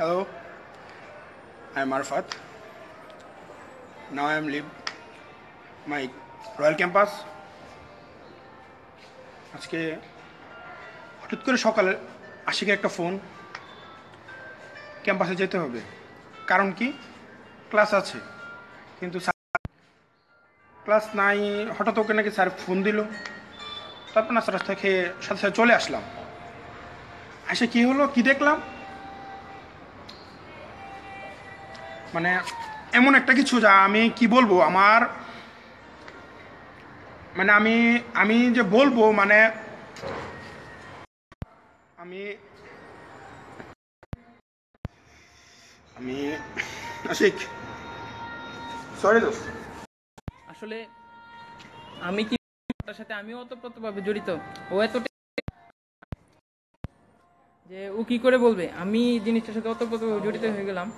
Hello, I am Arfat. Now I am leave my Royal Campus. আজকে হঠাৎ করে সকালে আশিকে একটা ফোন, ক্যাম্পাসে যেতে হবে। কারণ কি, ক্লাস আছে কিন্তু ক্লাস নাই। হঠাৎ ওকে নাকি স্যার ফোন দিল। তারপর নাস্তা রাস্তা খেয়ে সাথে সাথে চলে আসলাম। এসে কি হলো, কি দেখলাম, মানে এমন একটা কিছু যা আমি কি বলবো, আমার মানে আমি যে বলবো, মানে আমি আমি আশিক, সরি দোস্ত। আসলে আমি কি তার সাথে আমিও ওতপ্রোতভাবে জড়িত। ও এতটা যে ও কি করে বলবে আমি জিনিসটার সাথে ওতপ্রোতভাবে জড়িত হয়ে গেলাম।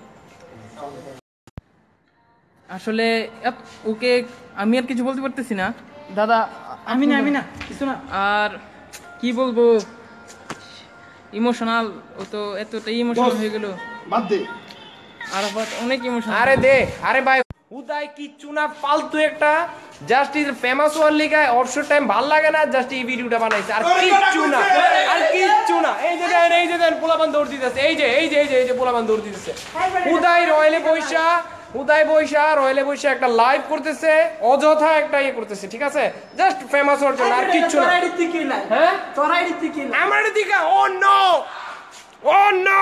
আসলে ওকে আমি আর কিছু বলতে পারতেছি না দাদা। আমি না কিছু না। আর কি বলবো, ইমোশনাল। ও তো এতটাই ইমোশনাল হয়ে গেল। বাদ দে, আরাফাত অনেক ইমোশনাল। আরে দে, আরে ভাই হুদাই কিচ্ছু না, ফালতু একটা জাস্ট ইজ ফেমাস ওয়ার লিগায় অবসর টাইম ভাল লাগে না, জাস্ট এই ভিডিওটা বানাইছে আর কিচ্ছু না, আর কিচ্ছু না। এই যে দেন পোলাপান দৌড় দিতেছে, এই যে পোলাপান দৌড় দিতেছে। হুদাই রয়েলে বৈশা একটা লাইভ করতেছে, অযথা একটা ইয়ে করতেছে, ঠিক আছে, জাস্ট ফেমাস হওয়ার জন্য, আর কিচ্ছু না। হ্যাঁ, আমার দিকে ও নো